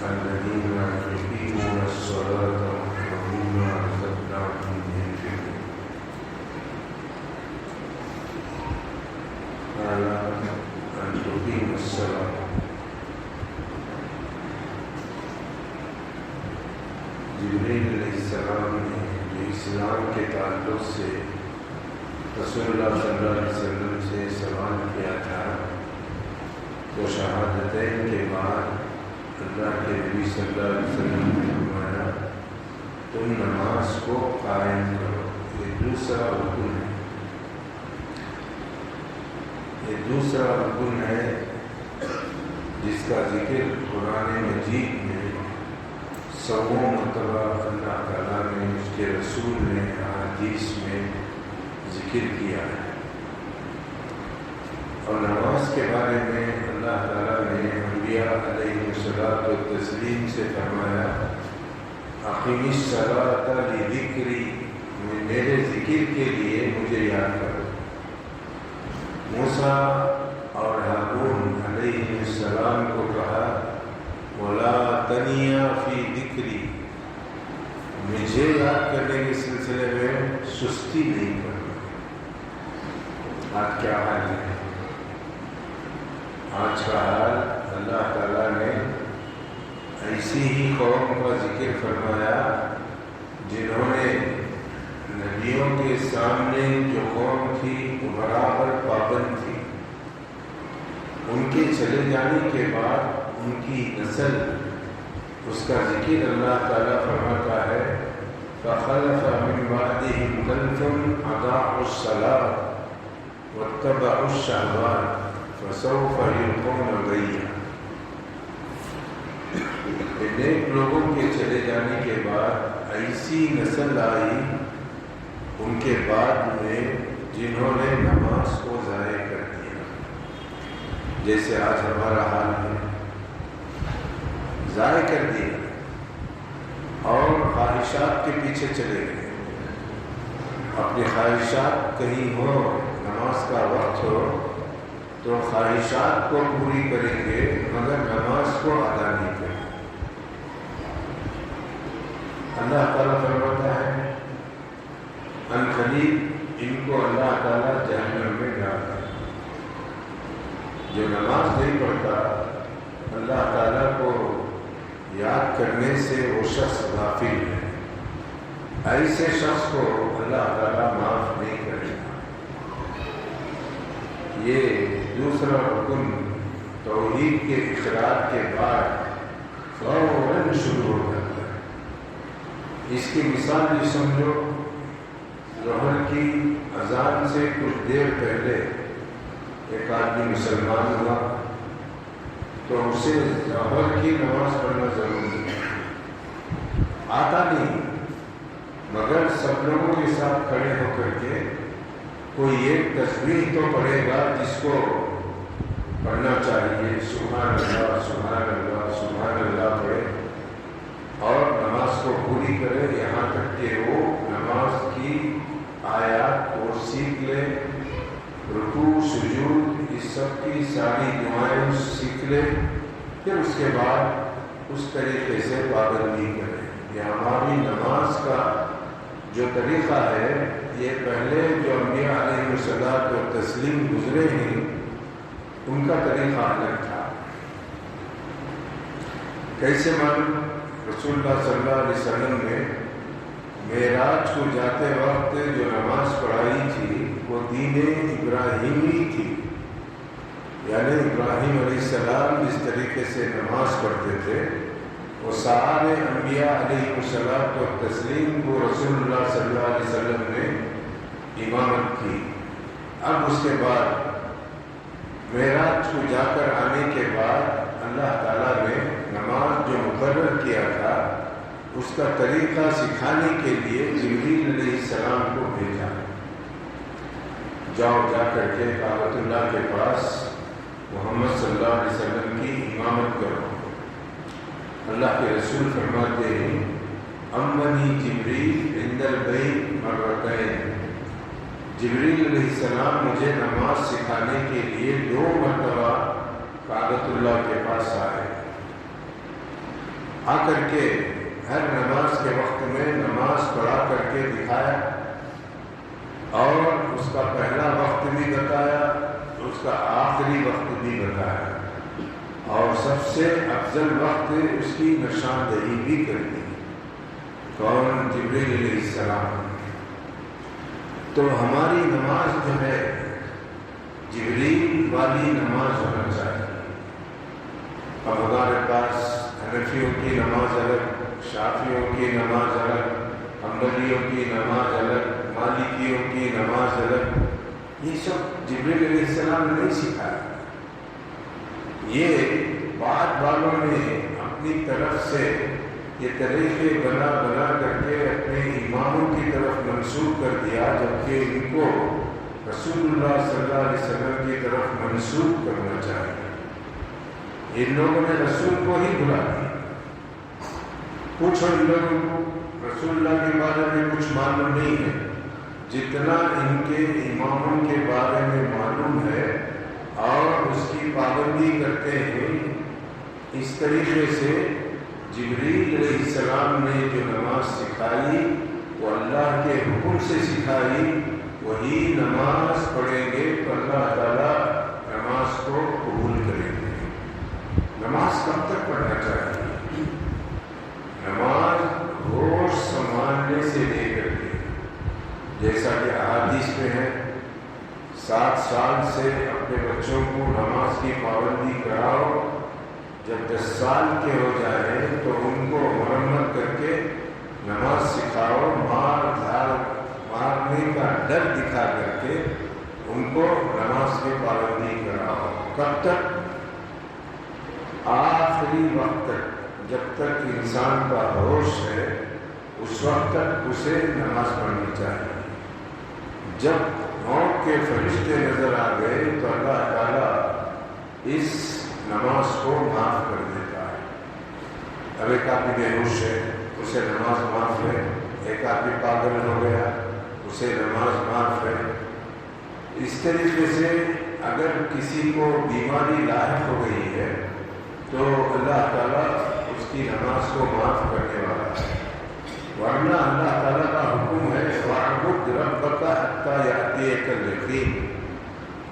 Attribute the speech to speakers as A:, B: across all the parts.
A: الذين يقيمون الصلاة ومما رزقناهم ينفقون قال أن تقيم الصلاة. جبرائیل علیہ السلام نے جو اسلام کے تعلق سے رسول اللہ صلی اللہ علیہ وسلم سے سوال کیا تھا، تو شہادتین کے بعد اللہ کے نبی صلی اللہ علیہ وسلم نے فرمایا تم نماز کو قائم کرو. یہ دوسرا رکن ہے، یہ دوسرا رکن ہے جس کا ذکر قرآن مجید میں سووں مرتبہ اللہ تعالیٰ نے اس کے رسول نے احادیث میں ذکر کیا ہے. اور نماز کے بارے میں اللہ تعالیٰ نے انبیاء علیہ الصلاۃ والتسلیم سے فرمایا اقیم الصلاۃ لذکری، میرے ذکر کے لیے مجھے یاد کرو. موسیٰ اور ہارون علیہ السلام کو کہا ولا تنیا فی ذکری، مجھے یاد کرنے کے سلسلے میں سستی نہیں کرنا. آج کیا حال ہے؟ آج کا حال اللہ تعالیٰ نے ایسی ہی قوم کا ذکر فرمایا جنہوں نے نبیوں کے سامنے جو قوم تھی وہ برابر پابند تھی. ان کے چلے جانے کے بعد ان کی نسل، اس کا ذکر اللہ تعالیٰ فرماتا ہے فَخَلَفَ مِن بَعْدِهِمْ خَلْفٌ أَضَاعُوا الصَّلَاةَ وَاتَّبَعُوا الشَّهَوَاتِ فَسَوْفَ يَلْقَوْنَ غَيًّا. نیک لوگوں کے چلے جانے کے بعد ایسی نسل آئی ان کے بعد میں جنہوں نے نماز کو ضائع کر دیا، جیسے آج ہمارا حال ہے. ضائع کر دیا اور خواہشات کے پیچھے چلے گئے. اپنی خواہشات کہیں ہو، نماز کا وقت ہو تو خواہشات کو پوری کریں گے مگر نماز کو ادا نہیں کریں. اللہ تعالیٰ فرماتا ہے ان قریب ان کو اللہ تعالیٰ جہنم میں ڈال دے. جو نماز نہیں پڑھتا اللہ تعالیٰ کو یاد کرنے سے وہ شخص غافل ہے. ایسے شخص کو اللہ تعالیٰ معاف نہیں کرے گا. یہ دوسرا رکن توحید کے اقرار کے بعد فوراً شروع ہو جاتا ہے. اس کی مثال یہ سمجھو، ظہر کی اذان سے کچھ دیر پہلے ایک آدمی مسلمان ہوا تو اسے ظہر کی نماز پڑھنا ضروری ہے. آتا نہیں مگر سب لوگوں کے ساتھ کھڑے ہو کر کے کوئی ایک تسبیح تو پڑھے گا جس کو پڑھنا چاہیے. سبحان اللہ سبحان اللہ سبحان اللہ پڑھے اور نماز کو پوری کرے یہاں تک کہ وہ نماز کی آیات کو سیکھ لے، رکوع سجود اس سب کی ساری دعائیں سیکھ لے، پھر اس کے بعد اس طریقے سے پابندی کرے. یہ ہماری نماز کا جو طریقہ ہے یہ پہلے جو انبیاء علیہ الصلاۃ والتسلیم گزرے ہیں ان کا طریقہ الگ تھا. کیسے معلوم؟ رسول اللہ صلی اللہ علیہ وسلم نے معراج کو جاتے وقت جو نماز پڑھائی تھی وہ دین ابراہیمی تھی. یعنی ابراہیم علیہ السلام جس طریقے سے نماز پڑھتے تھے وہ سارے انبیاء علیہ الصلاۃ والتسلیم کو رسول اللہ صلی اللہ علیہ وسلم نے امامت کی. اب اس کے بعد معراج کو جا کر آنے کے بعد اللہ تعالیٰ نے نماز جو مقرر کیا تھا اس کا طریقہ سکھانے کے لیے جبریل علیہ السلام کو بھیجا. جاؤ جا کر کے کعبۃ اللہ کے پاس محمد صلی اللہ علیہ وسلم کی امامت کرو. اللہ کے رسول فرماتے ہیں امنی جبریل عند البیت مرتين، جبریل علیہ السلام مجھے نماز سکھانے کے لیے 2 مرتبہ کعبۃ اللہ کے پاس آئے. آ کر کے ہر نماز کے وقت میں نماز پڑھا کر کے دکھایا اور اس کا پہلا وقت بھی بتایا، اس کا آخری وقت بھی بتایا اور سب سے افضل وقت اس کی نشاندہی بھی کر دی۔ کون؟ جبریل علیہ السلام۔ تو ہماری نماز جو ہے جبریل والی نماز ہونا چاہیے۔ اب ہمارے پاس حنفیوں کی نماز الگ، شافعیوں کی نماز الگ، حنبلیوں کی نماز الگ، مالکیوں کی نماز الگ، یہ سب جبریل علیہ السلام نے نہیں سکھایا۔ یہ بعد والوں نے اپنی طرف سے یہ طریقے بنا کر کے اپنے اماموں کی طرف منسوب کر دیا، جبکہ ان کو رسول اللہ صلی اللہ علیہ وسلم کی طرف منسوب کرنا چاہیے۔ ان لوگوں نے رسول کو ہی بلا دیا۔ پوچھو ان لوگوں کو، رسول اللہ کے بارے میں کچھ معلوم نہیں ہے جتنا ان کے اماموں کے بارے میں معلوم ہے، اور اس کی پابندی کرتے ہیں۔ اس طریقے سے جبریل علیہ السلام نے جو نماز سکھائی وہ اللہ کے حکم سے سکھائی، وہی نماز پڑھیں گے تو اللہ تعالیٰ نماز کو قبول کریں گے۔ نماز کب تک پڑھنا چاہیے؟ نماز ہوش سنبھالنے سے لے کر کے، جیسا کہ احادیث میں ہے، 7 سال سے اپنے بچوں کو نماز کی پابندی کراؤ، جب 10 سال کے ہو جائیں تو ان کو مرمت کر کے نماز سکھاؤ، مارنے کا ڈر دکھا کر کے ان کو نماز کی پابندی کراؤ۔ کب تک؟ آخری وقت تک، جب تک انسان کا ہوش ہے اس وقت تک اسے نماز پڑھنی چاہیے۔ جب موت کے فرشتے نظر آ گئے تو اللہ تعالیٰ اس نماز کو معاف کر دیتا ہے۔ اب ایک آدمی بے ہوش ہے، اسے نماز معاف ہے۔ ایک آدمی پاگل ہو گیا، اسے نماز معاف ہے۔ اس طریقے سے اگر کسی کو بیماری لاحق ہو گئی ہے تو اللہ تعالیٰ اس کی نماز کو معاف کرنے والا ہے، ورنہ اللہ تعالیٰ کا حکم ہے وَاعْبُدْ رَبَّكَ حَتَّىٰ يَأْتِيَكَ الْيَقِينُ،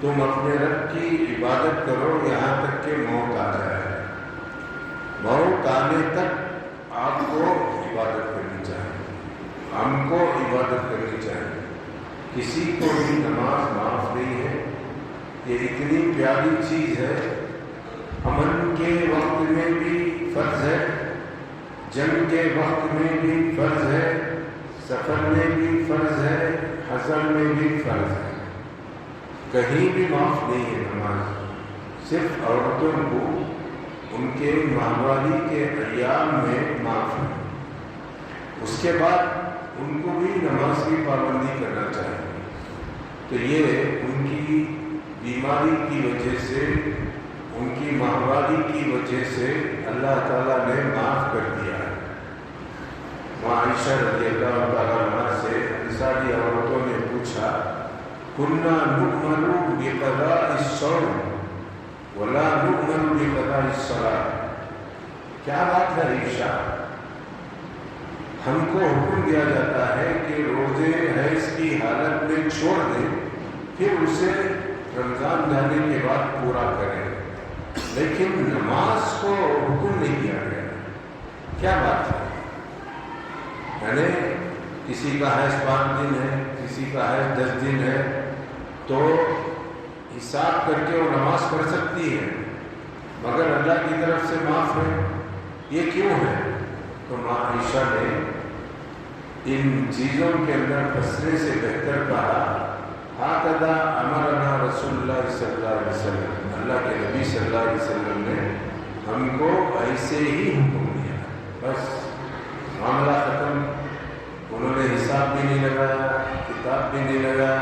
A: تم اپنے رب کی عبادت کرو یہاں تک کہ موت آ جائے۔ موت آنے تک آپ کو عبادت کرنی چاہیے، ہم کو عبادت کرنی چاہیے۔ کسی کو بھی نماز معاف نہیں ہے۔ یہ اتنی پیاری چیز ہے، امن کے وقت میں بھی فرض ہے، جنگ کے وقت میں بھی فرض ہے، سفر میں بھی فرض ہے، حضر میں بھی فرض ہے۔ کہیں بھی معاف نہیں ہے نماز، صرف عورتوں کو ان کے ماہواری کے ایام میں معاف ہے۔ اس کے بعد ان کو بھی نماز کی پابندی کرنا چاہیے۔ تو یہ ان کی بیماری کی وجہ سے، ان کی ماہواری کی وجہ سے اللہ تعالیٰ نے معاف کر دیا ہے۔ عائشہ رضی اللہ تعالیٰ عنہا سے انصاری عورتوں نے پوچھا، کُنَّا نُؤْمَنُ بِقَضَاءِ الصَّوْمِ وَلَا نُؤْمَنُ بِقَضَاءِ الصَّلَاةِ، کیا بات ہے عائشہ؟ ہم کو حکم دیا جاتا ہے کہ روزے حیض کی حالت میں چھوڑ دیں، پھر اسے رمضان جانے کے بعد پورا کریں، لیکن نماز کو حکم نہیں دیا گیا۔ کیا بات ہے؟ یعنی کسی کا حیض 5 دن ہے، کسی کا حیض 10 دن ہے، تو حساب کر کے وہ نماز پڑھ سکتی ہے، مگر اللہ کی طرف سے معاف ہے۔ یہ کیوں ہے؟ تو ماں عائشہ نے ان چیزوں کے اندر پھنسنے سے بہتر کہا، ہاکذا امرنا رسول اللہ صلی اللہ علیہ وسلم، اللہ کے نبی صلی اللہ علیہ وسلم نے ہم کو ایسے ہی حکم دیا، بس معاملہ ختم۔ انہوں نے حساب بھی نہیں لگایا، کتاب بھی نہیں لگایا،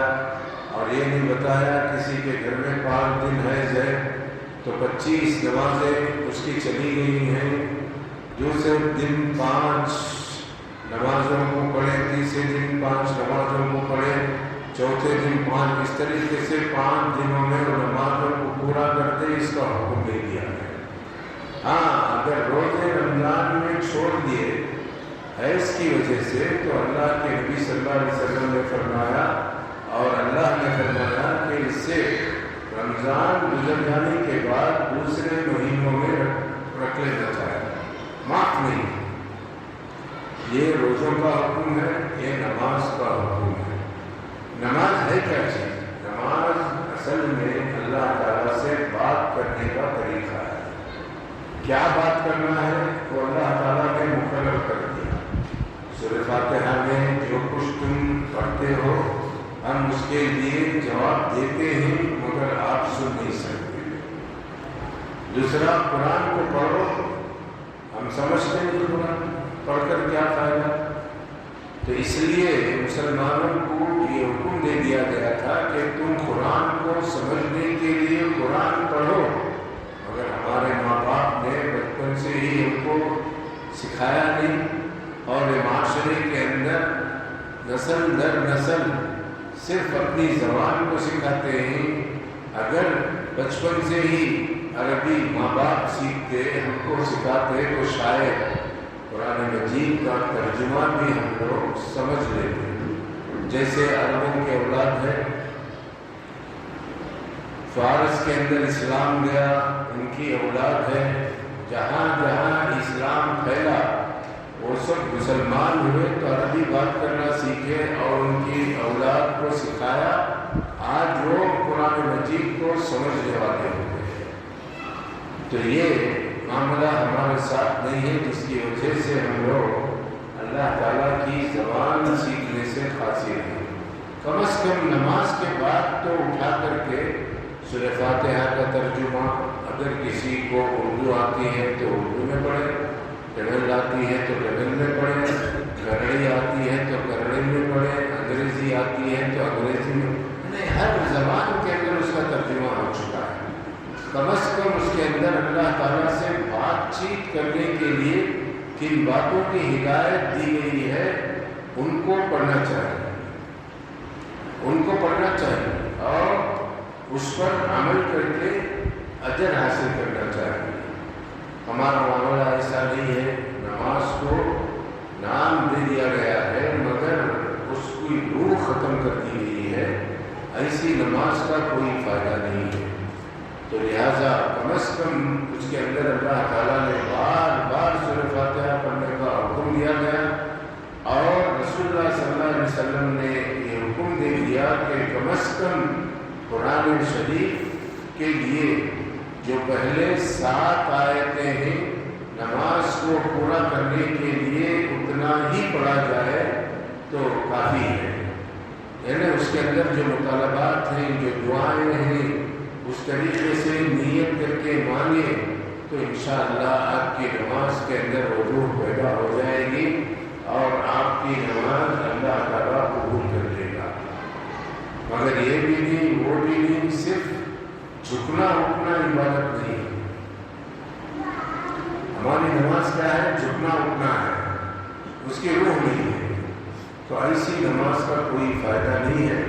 A: اور یہ نہیں بتایا کسی کے گھر میں 5 دن حیض ہے تو 25 نمازیں اس کی چلی گئی ہیں، دوسرے دن 5 نمازوں کو پڑھے، تیسرے دن 5 نمازوں کو پڑھے، چوتھے دن 5، اس طریقے سے 5 دنوں میں وہ نمازوں کو پورا کرتے، اس کا حکم نہیں دیا گیا۔ ہاں اگر روزے رمضان میں چھوڑ دیے حیض کی وجہ سے تو اللہ کے نبی صلی اللہ علیہ وسلم نے فرمایا اور اللہ نے فرمایا کہ اس سے رمضان گزر جانے کے بعد دوسرے مہینوں میں رکھ لینا چاہیے، معاف نہیں۔ یہ روزوں کا حکم ہے، یہ نماز کا حکم ہے۔ نماز ہے کیا چیز؟ نماز اصل میں اللہ تعالیٰ سے بات کرنے کا طریقہ ہے۔ کیا بات کرنا ہے وہ اللہ تعالیٰ نے مقرر کر دیا۔ سورہ فاتحہ میں جو کچھ تم پڑھتے ہو ہم اس کے لیے جواب دیتے ہیں مگر آپ سن نہیں سکتے۔ دوسرا، قرآن کو پڑھو، ہم سمجھتے ہیں کہ قرآن پڑھ کر کیا فائدہ، تو اس لیے مسلمانوں کو یہ حکم دے دیا گیا تھا کہ تم قرآن کو سمجھنے کے لیے قرآن پڑھو، مگر ہمارے ماں باپ نے بچپن سے ہی ہم کو سکھایا نہیں، اور معاشرے کے اندر نسل در نسل صرف اپنی زبان کو سکھاتے ہیں۔ اگر بچپن سے ہی عربی ماں باپ سیکھتے، ہم کو سکھاتے، تو شاید قرآن مجید کا ترجمہ بھی ہم لوگ سمجھ لیتے۔ جیسے عربوں کے اولاد ہے، فارس کے اندر اسلام گیا، ان کی اولاد ہے، جہاں جہاں اسلام پھیلا وہ سب مسلمان ہوئے تو عربی بات کرنا سیکھے اور ان کی اولاد کو سکھایا۔ آج وہ قرآن مجید کو سمجھنے والے ہوتے ہیں۔ تو یہ معاملہ ہمارے ساتھ نہیں ہے، جس کی وجہ سے ہم لوگ اللہ تعالیٰ کی زبان سیکھنے سے قاصر ہیں۔ کم از کم نماز کے بعد تو اٹھا کر کے سورہ فاتحہ کا ترجمہ، اگر کسی کو اردو آتی ہے تو اردو میں پڑھے، تمل آتی ہے تو تمل میں پڑھیں، کرڑی آتی ہے تو کرڑی میں پڑھیں، انگریزی آتی ہے تو انگریزی میں، ہر زبان کے اندر اس کا ترجمہ ہو چکا ہے۔ کم از کم اس کے اندر اللہ تعالیٰ سے بات چیت کرنے کے لیے کن باتوں کی ہدایت دی گئی ہے ان کو پڑھنا چاہیے، ان کو پڑھنا چاہیے اور اس پر عمل کر کے اجر حاصل کرنا چاہیے۔ ہمارا معاملہ ایسا نہیں ہے، نماز کو نام دے دیا گیا ہے مگر اس کی روح ختم کر دی گئی ہے، ایسی نماز کا کوئی فائدہ نہیں ہے۔ تو لہٰذا کم از کم اس کے اندر اللہ تعالیٰ نے بار بار سورہ فاتحہ پڑھنے کا حکم دیا گیا، اور رسول اللہ صلی اللہ علیہ وسلم نے یہ حکم دے دیا کہ کم از کم قرآن شریف کے لیے جو پہلے 7 آیتیں ہیں نماز کو پورا کرنے کے لیے اتنا ہی پڑھا جائے تو کافی ہے، یعنی اس کے اندر جو مطالبات ہیں، جو دعائیں ہیں، اس طریقے سے نیت کر کے مانگے تو انشاءاللہ آپ کی نماز کے اندر وضوح پیدا ہو جائے گی اور آپ کی نماز اللہ تعالیٰ قبول کر لے گا۔ مگر یہ بھی نہیں، وہ بھی نہیں، صرف جھکنا اٹھنا عبادت نہیں ہے۔ ہماری نماز کیا ہے؟ جھکنا اٹھنا ہے، اس کی روح نہیں ہے۔ تو ایسی نماز کا کوئی فائدہ نہیں ہے۔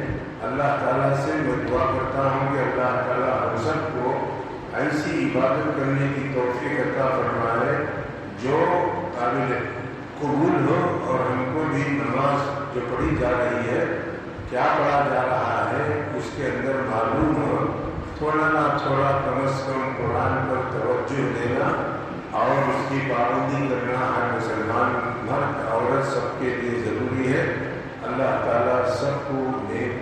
A: اللہ تعالیٰ سے میں دعا کرتا ہوں کہ اللہ تعالیٰ ہم سب کو ایسی عبادت کرنے کی توفیق عطا فرمائے جو قابل قبول ہو، اور ہم کو بھی نماز جو پڑھی جا رہی ہے، کیا پڑھا جا رہا ہے، اس کے اندر معلوم ہو، تھوڑا نہ تھوڑا کم از کم قرآن پر توجہ دینا اور اس کی پابندی کرنا ہر مسلمان مرد عورت سب کے لیے ضروری ہے۔ اللہ تعالیٰ سب کو نیک